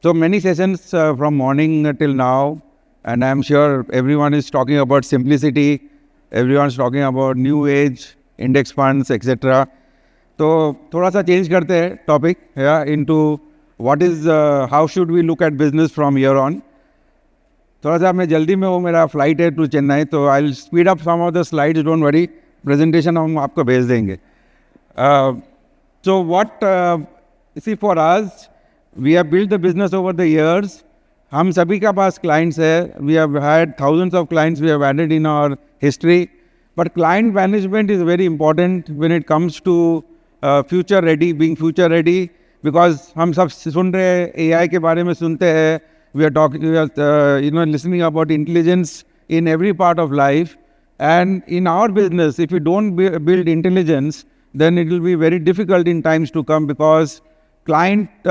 So many sessions from morning till now, and I'm sure everyone is talking about simplicity, everyone's talking about new age, index funds, etc. तो थोड़ा सा change करते हैं topic into what is how should we look at business from here on. थोड़ा सा मैं जल्दी में, वो मेरा फ्लाइट है टू चेन्नई, तो I will speed up some of the slides, don't worry, presentation हम आपको भेज देंगे. So what see for us, we have build the business over the years. हम सभी का पास क्लाइंट्स है, we have had thousands of clients we have added in our history, but client management is very important when it comes to future ready, being future ready, because हम सब सुन रहे हैं AI के बारे में सुनते हैं, we are talking, we are listening about intelligence in every part of life, and in our business, if we don't build intelligence, then it will be very difficult in times to come, because client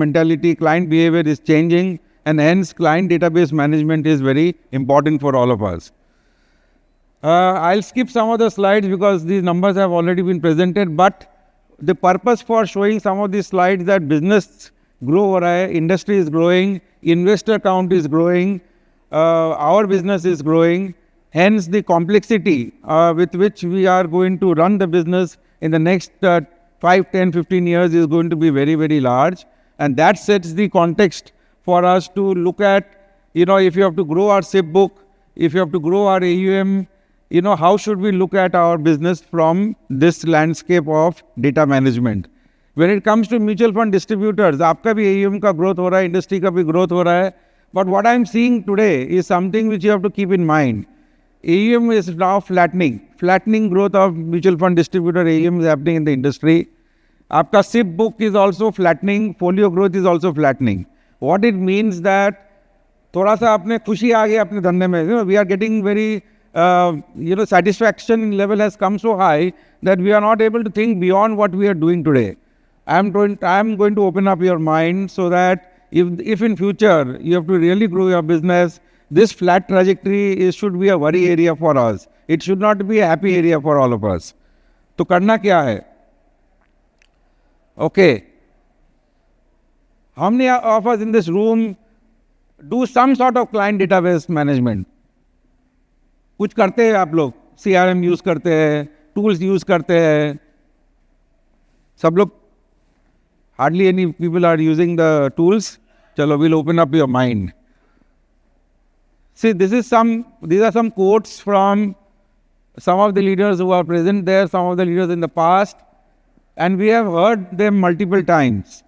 mentality, client behavior is changing, and hence client database management is very important for all of us. I'll skip some of the slides because these numbers have already been presented, but the purpose for showing some of these slides that business grow ho raha hai, industry is growing, investor count is growing, our business is growing, hence the complexity with which we are going to run the business in the next 5, 10, 15 years is going to be very, very large, and that sets the context for us to look at, if you have to grow our SIP book, if you have to grow our AUM, how should we look at our business from this landscape of data management? When it comes to mutual fund distributors, आपका भी AUM का growth हो रहा है, industry का भी growth हो रहा है, but what I'm seeing today is something which you have to keep in mind. AUM is now flattening growth of mutual fund distributor AUM is happening in the industry. आपका SIP book is also flattening, folio growth is also flattening. What it means that थोड़ा सा अपने खुशी आ गई अपने धंधे में, we are getting very satisfaction level has come so high that we are not able to think beyond what we are doing today. I am going to open up your mind so that if in future you have to really grow your business, this flat trajectory should be a worry area for us. It should not be a happy area for all of us. तो करना क्या है? Okay. How many of us in this room do some sort of client database management? कुछ करते हैं आप लोग, CRM use करते हैं, टूल्स यूज करते हैं, सब लोग, hardly any people are using the tools. चलो, we'll open up your mind. See, these are some quotes from some of the leaders who are present there, some of the leaders in the past, and we have heard them multiple times.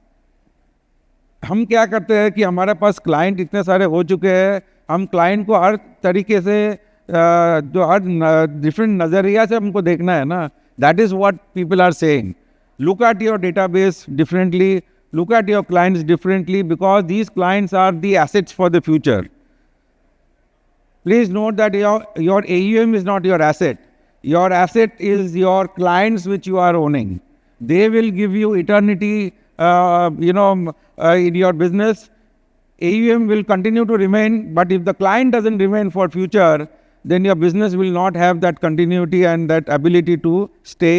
हम क्या करते हैं कि हमारे पास client इतने सारे हो चुके हैं, हम क्लाइंट को हर तरीके से जो हर डिफरेंट नज़रिया से हमको देखना है ना. That is what people are saying. Look at your database differently, look at your clients differently, because these clients are the assets for the future. Please note that your AUM is not your asset. Your asset is your clients which you are owning. They will give you eternity, in your business. AUM will continue to remain, but if the client doesn't remain for future, then your business will not have that continuity and that ability to stay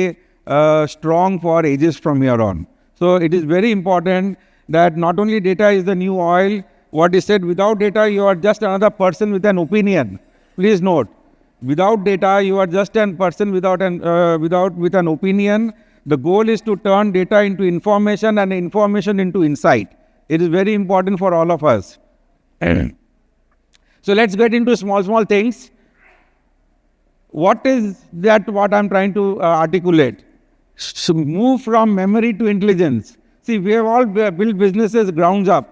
strong for ages from here on. So it is very important that not only data is the new oil. What is said, without data, you are just another person with an opinion. Please note, without data, you are just a person with an opinion. The goal is to turn data into information and information into insight. It is very important for all of us. So let's get into small things. What is that? What I'm trying to articulate? So move from memory to intelligence. See, we have all built businesses grounds up.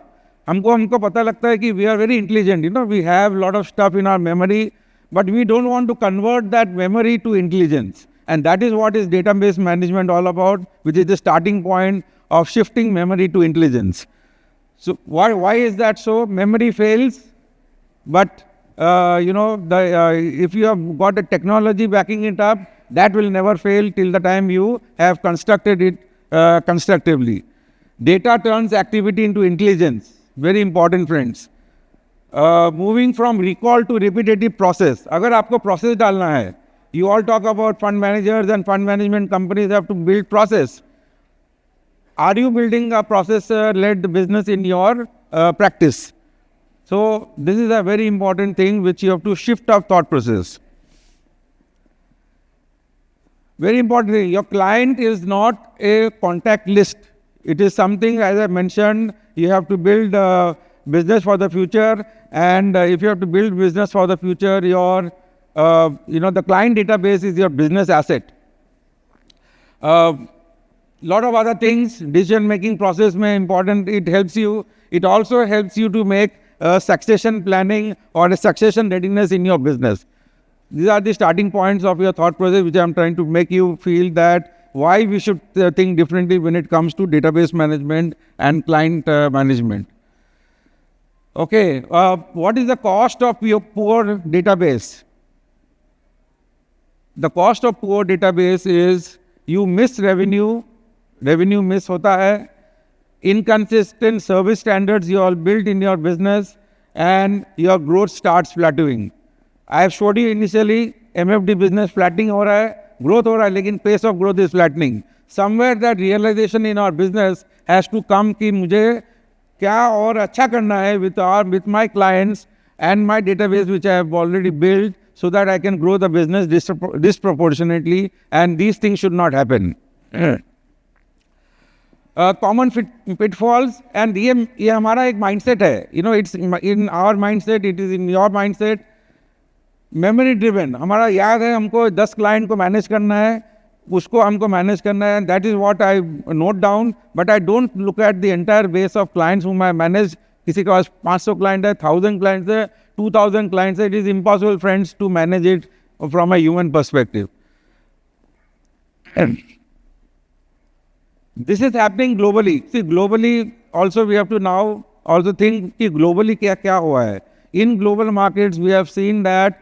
हमको पता लगता है कि we are very intelligent, we have a lot of stuff in our memory, but we don't want to convert that memory to intelligence. And that is what is database management all about, which is the starting point of shifting memory to intelligence. So why is that so? Memory fails, but if you have got a technology backing it up, that will never fail till the time you have constructed it constructively. Data turns activity into intelligence. Very important, friends. Moving from recall to repetitive process. अगर आपको process डालना है, you all talk about fund managers and fund management companies have to build process. are you building a process-led business in your practice? So this is a very important thing which you have to shift our thought process. Very important thing, your client is not a contact list. It is something, as I mentioned, you have to build a business for the future. And if you have to build business for the future, your, the client database is your business asset. Lot of other things, decision-making process may important. It helps you. It also helps you to make succession planning or a succession readiness in your business. These are the starting points of your thought process, which I'm trying to make you feel that why we should think differently when it comes to database management and client management. Okay, what is the cost of your poor database? The cost of poor database is you miss revenue miss hota hai, inconsistent service standards you all built in your business, and your growth starts plateauing. I have showed you initially, MFD business flattening ho raha hai, growth ho raha hai, lekin pace of growth is flattening. Somewhere that realization in our business has to come कि मुझे क्या और अच्छा करना है with my clients and my database which I have already built, so that I can grow the business disproportionately, and these things should not happen. Common pitfalls, and ये हमारा एक mindset है. It's in our mindset, it is in your mindset. Memory driven, हमारा याद है हमको 10 client को manage करना है, उसको हमको manage करना है. That is what I note down, but I don't look at the entire base of clients whom I manage. किसी के पास 500 client है, 1000 clients है, 2000 clients है. It is impossible, friends, to manage it from a human perspective. This is happening globally. See, globally also we have to now also think कि globally क्या हुआ है. In global markets, we have seen that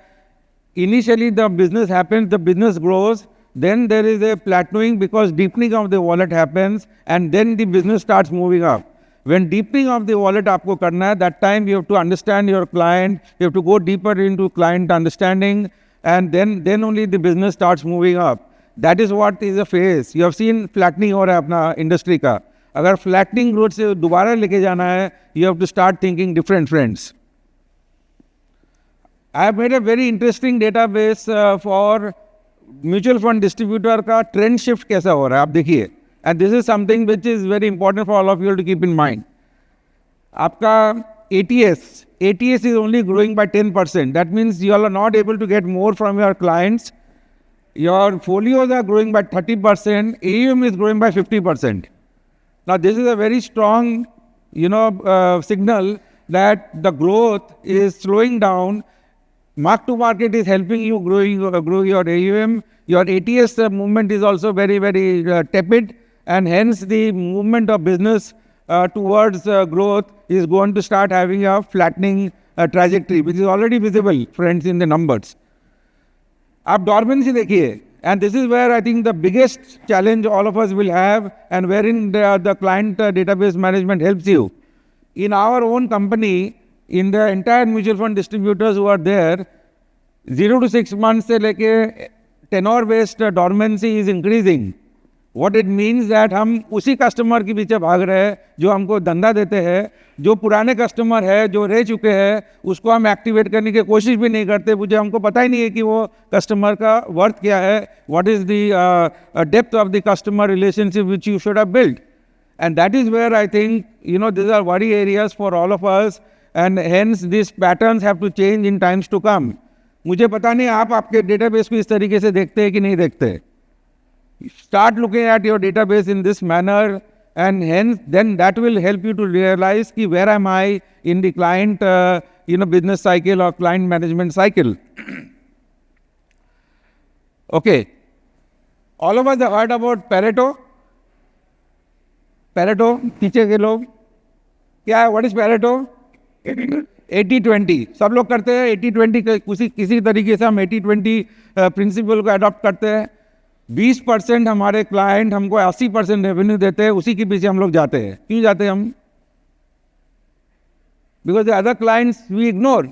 initially the business happens, the business grows, then there is a plateauing because deepening of the wallet happens, and then the business starts moving up. When deepening of the wallet आपको करना है, that time you have to understand your client, you have to go deeper into client understanding, and then only the business starts moving up. That is what is a phase. You have seen flattening हो रहा है अपना industry का. अगर flattening growth से दोबारा लेके जाना है, you have to start thinking different, friends. I have made a very interesting database for mutual fund distributor का trend shift कैसा हो रहा है, आप देखिए. And this is something which is very important for all of you to keep in mind. आपका ATS is only growing by 10%. That means you all are not able to get more from your clients. Your folios are growing by 30%, AUM is growing by 50%. Now this is a very strong, signal that the growth is slowing down. Mark to market is helping you grow your AUM. Your ATS movement is also very, very tepid, and hence the movement of business towards growth is going to start having a flattening trajectory, which is already visible, friends, in the numbers. आप dormancy देखिए, and this is where I think the biggest challenge all of us will have, and wherein the client database management helps you. In our own company, in the entire mutual fund distributors who are there, 0 to 6 months से लेके tenor based dormancy is increasing. What it means that हम उसी customer के पीछे भाग रहे हैं जो हमको धंधा देते हैं. जो पुराने कस्टमर है, जो रह चुके हैं, उसको हम एक्टिवेट करने की कोशिश भी नहीं करते. मुझे हमको पता ही नहीं है कि वो कस्टमर का वर्थ क्या है. What is the depth of the customer relationship which you should have built. And that is where I think, these are worry areas for all of us, and hence these patterns have to change in times to come. मुझे पता नहीं आप आपके database को इस तरीके से देखते हैं कि नहीं देखते. Start looking at your database in this manner, and hence then that will help you to realize ki where am I in the client business cycle or client management cycle. Okay, all of us have heard about Pareto. पीछे के लोग क्या है, what is Pareto? 80-20 सब लोग करते हैं. 80-20 किसी तरीके से हम 80-20 प्रिंसिपल को अडॉप्ट करते हैं. 20% हमारे क्लाइंट हमको 80% रेवेन्यू देते हैं, उसी के पीछे हम लोग जाते हैं. क्यों जाते हैं हम? Because the other clients we ignore,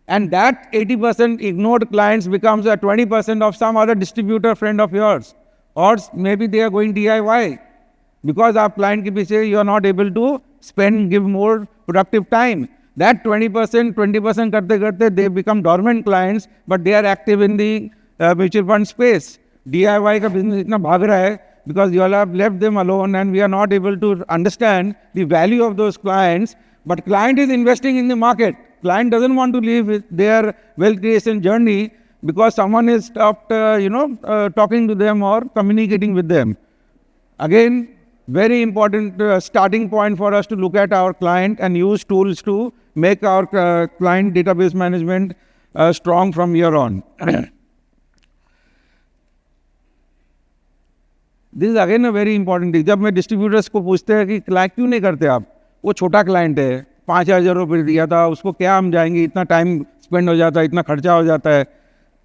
and that 80% ignored clients becomes a 20% of some other distributor friend of yours, or maybe they are going DIY. because आप client के पीछे you are not able to give more productive time. That 20% करते करते they become dormant clients, but they are active in the mutual fund space. DIY का business इतना भाग रहा है because you all have left them alone, and we are not able to understand the value of those clients. But client is investing in the market. Client doesn't want to leave their wealth creation journey because someone has stopped, talking to them or communicating with them. Again, very important starting point for us to look at our client and use tools to make our client database management strong from here on. This is again a very important thing. जब मैं distributors को पूछते हैं कि client क्यों नहीं करते आप, वो छोटा client है, 5,000 रुपये दिया था, उसको क्या हम जाएंगे, इतना time spend हो जाता है, इतना खर्चा हो जाता है.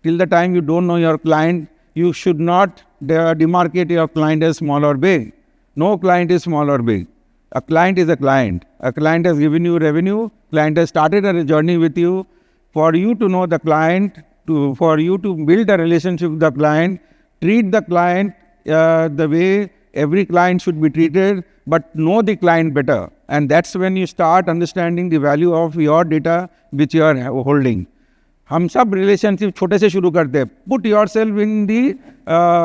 Till the time you don't know your client, you should not demarcate your client as small or big. No client is small or big. A client is a client. A client has given you revenue. Client has started a journey with you. For you to know the client, for you to build a relationship with the client, treat the client the way every client should be treated, but know the client better. And that's when you start understanding the value of your data which you are holding. हम सब relationship छोटे से शुरू करते हैं. Put yourself in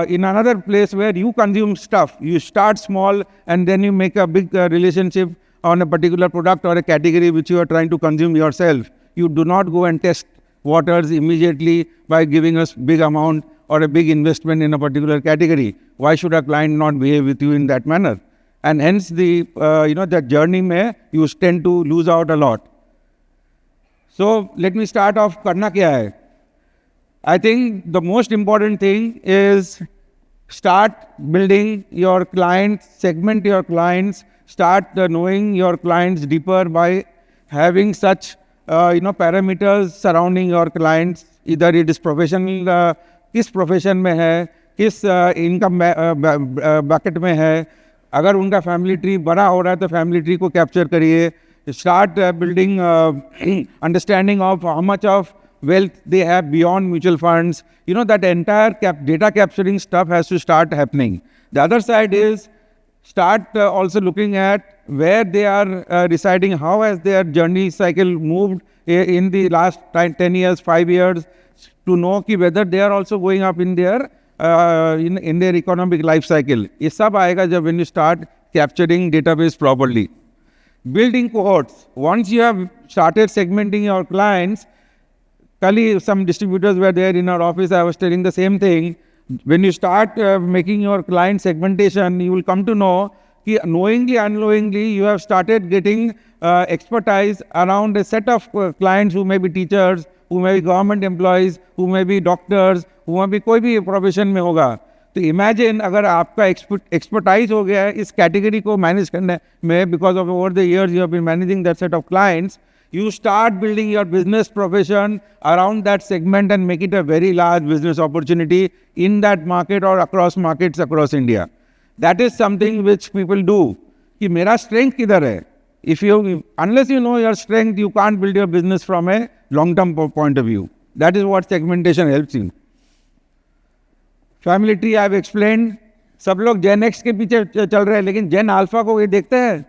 in another place where you consume stuff. You start small and then you make a big relationship on a particular product or a category which you are trying to consume yourself. You do not go and test waters immediately by giving us big amount or a big investment in a particular category. Why should a client not behave with you in that manner? And hence that journey may you tend to lose out a lot. So let me start off. Karna kya hai? I think the most important thing is start building your clients, segment your clients, start knowing your clients deeper by having such parameters surrounding your clients. Either it is professional, किस profession में है, किस income baked में है. अगर उनका family tree बड़ा हो रहा है तो फैमिली ट्री को कैप्चर करिए. Start building understanding of how much of wealth they have beyond mutual funds. That entire data capturing stuff has to start happening. The other side is start also looking at where they are residing, how has their journey cycle moved in the last 10 years, 5 years, to know whether they are also going up in their economic life cycle. ये सब आएगा जब when you start capturing database properly. Building cohorts. Once you have started segmenting your clients, some distributors were there in our office, I was telling the same thing. When you start making your client segmentation, you will come to know that knowingly, unknowingly, you have started getting expertise around a set of clients who may be teachers, who may be government employees, who may be doctors, who may be कोई भी profession में होगा. तो imagine अगर आपका expertise हो गया है इस कैटेगरी को मैनेज करने में, because of over the years you have been managing that set of clients, you start building your business profession around that segment and make it a very large business opportunity in that market or across markets across India. That is something which people do. कि मेरा strength किधर है? Unless you know your strength, you can't build your business from a long-term point of view. That is what segmentation helps you. Family tree I have explained. सब लोग Gen X के पीछे चल रहे हैं, लेकिन Gen Alpha को ये देखते हैं.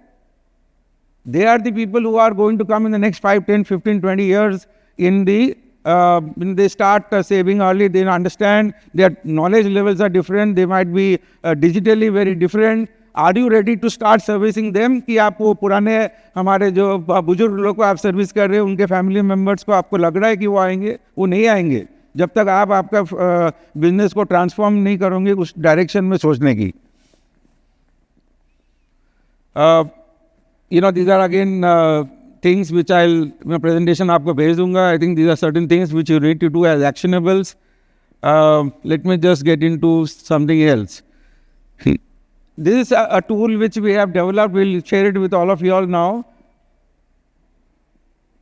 They are the people who are going to come in the next 5, 10, 15, 20 years when they start saving early. They understand their knowledge levels are different. They might be digitally very different. Are you ready to start servicing them? कि आप वो पुराने हमारे जो बुजुर्ग लोग को आप सर्विस कर रहे हैं, उनके फैमिली मेम्बर्स को आपको लग रहा है कि वो आएंगे? वो नहीं आएंगे जब तक आप आपका बिजनेस को ट्रांसफॉर्म नहीं करोगे उस डायरेक्शन में सोचने की. These are again things which I'll presentation आपको भेज दूंगा. I think these are certain things which you need to do as actionables. Let me just get into something else. This is a tool which we have developed. We'll share it with all of you all now.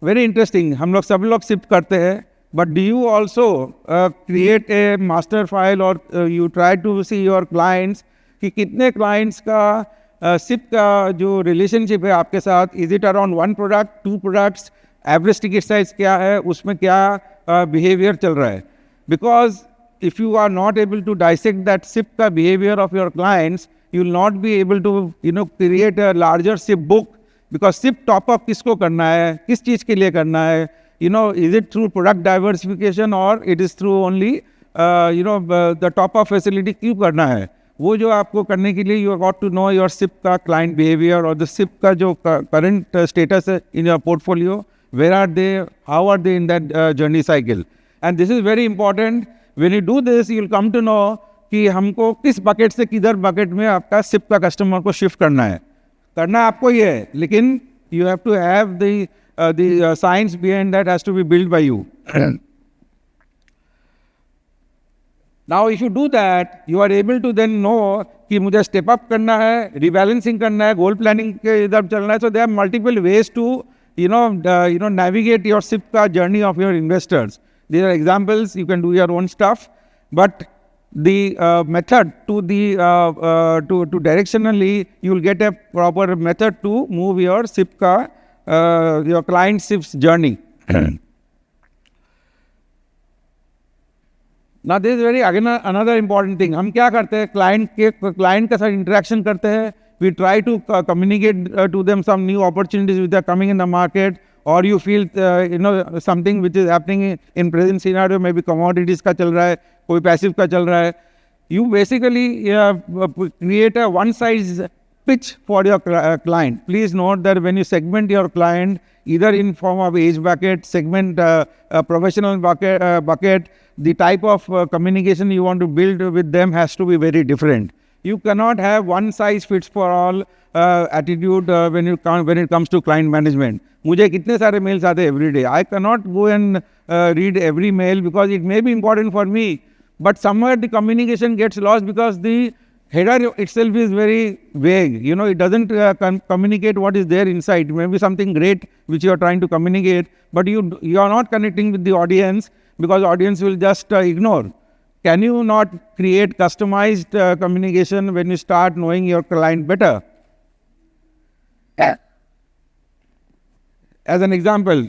Very interesting. हम लोग सब लोग shift करते हैं. But do you also create a master file or you try to see your clients कि कितने clients का SIP का जो रिलेशनशिप है आपके साथ, is it around 1 product, 2 products, average ticket size क्या है, उसमें क्या बिहेवियर चल रहा है. Because if you are not able to dissect that SIP का behaviour of your clients, you will not be able to, create a larger SIP book, because SIP top-up किसको करना है, किस चीज़ के लिए करना है, is it through product diversification or it is through only, the top-up facility क्यों करना है? वो जो आपको करने के लिए you got to know your SIP का client behavior और the SIP का जो current status है in your portfolio, where are they, how are they in that journey cycle. And this is very important. When you do this, you will come to know कि हमको किस bucket से किधर bucket में आपका SIP का customer को shift करना है. करना आपको ही है, लेकिन you have to have the science behind that has to be built by you. Now, if you do that, you are able to then know कि मुझे step up करना है, rebalancing करना है, goal planning के इधर चलना है. So there are multiple ways to, navigate your SIP का journey of your investors. These are examples. You can do your own stuff, but the method to directionally, you will get a proper method to move your SIP ka, your client SIP's journey. Now this is again another important thing. हम क्या करते हैं, client के साथ interaction करते हैं. We try to communicate to them some new opportunities which are coming in the market, or you feel something which is happening in present scenario, maybe commodities का चल रहा है, कोई passive का चल रहा है. You basically create a one-size pitch for your client. Please note that when you segment your client, either in form of age bucket, segment professional bucket, the type of communication you want to build with them has to be very different. You cannot have one size fits for all attitude when it comes to client management. मुझे कितने सारे mails आते every day. I cannot go and read every mail because it may be important for me, but somewhere the communication gets lost because the header itself is very vague. It doesn't communicate what is there inside. It may be something great which you are trying to communicate, but you are not connecting with the audience because audience will just ignore. Can you not create customized communication when you start knowing your client better? As an example,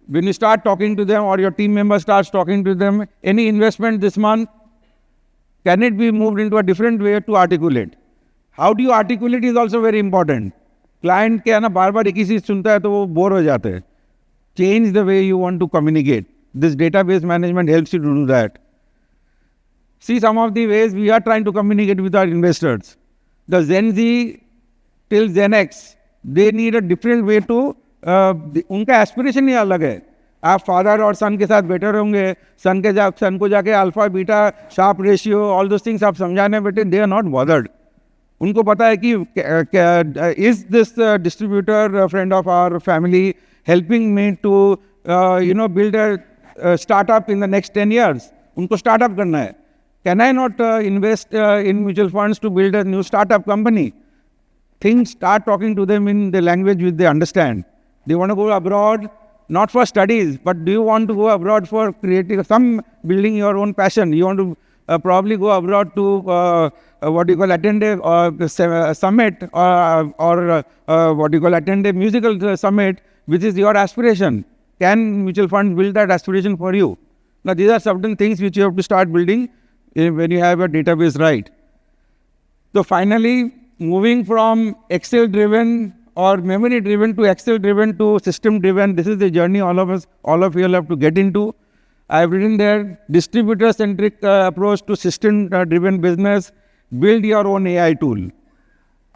when you start talking to them or your team member starts talking to them, any investment this month, can it be moved into a different way to articulate? How do you articulate is also very important. Client के बार-बार एक ही चीज़ सुनता है तो वो bore हो जाते हैं. Change the way you want to communicate. This database management helps you to do that. See some of the ways we are trying to communicate with our investors. The Gen Z till Gen X, they need a different way to, उनका aspiration ही अलग है. आप father और सन के साथ better होंगे, सन को जाके alpha beta Sharpe ratio all those things आप समझाने बैठे, दे आर नॉट बॉदर्ड. उनको पता है कि is this distributor friend of our family helping me to build a startup in the next 10 years. उनको स्टार्टअप करना है. Can I not invest in mutual funds to build a new startup company? Things start talking to them in the language which they understand. They want to go abroad, not for studies, but do you want to go abroad for creating building your own passion? You want to probably go abroad to attend a summit or attend a musical summit, which is your aspiration. Can mutual funds build that aspiration for you? Now, these are certain things which you have to start building when you have your database right. So finally, moving from Excel-driven or memory-driven to Excel-driven to system-driven, this is the journey all of you will have to get into. I have written there, distributor-centric approach to system-driven business, build your own AI tool.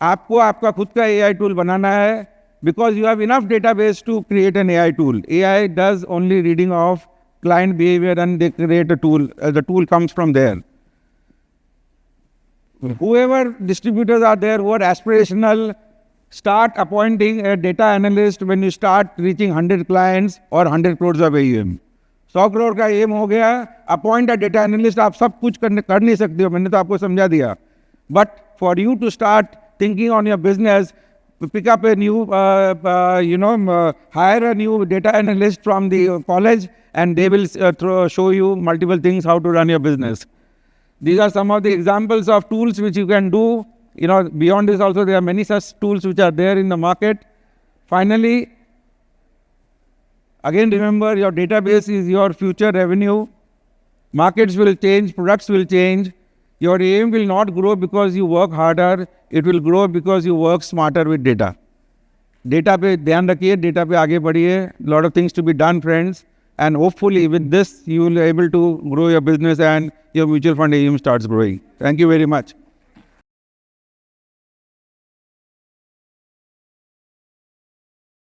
आपको आपका खुद का AI tool बनाना है because you have enough database to create an AI tool. AI does only reading of client behavior and they create a tool. The tool comes from there. Whoever distributors are there who are aspirational, start appointing a data analyst when you start reaching 100 clients or 100 crores of AUM. 100 crore का M हो गया, appoint a data analyst. आप सब कुछ कर नहीं सकते हो, मैंने तो आपको समझा दिया. But for you to start thinking on your business, pick up a new, hire a new data analyst from the college and they will show you multiple things how to run your business. These are some of the examples of tools which you can do. Beyond this also there are many such tools which are there in the market. Finally, again remember your database is your future revenue. Markets will change, products will change. Your AUM will not grow because you work harder. It will grow because you work smarter with data. Data पे ध्यान रखिए, data पे आगे बढ़िए. Lot of things to be done, friends. And hopefully with this, you will be able to grow your business and your mutual fund AUM starts growing. Thank you very much.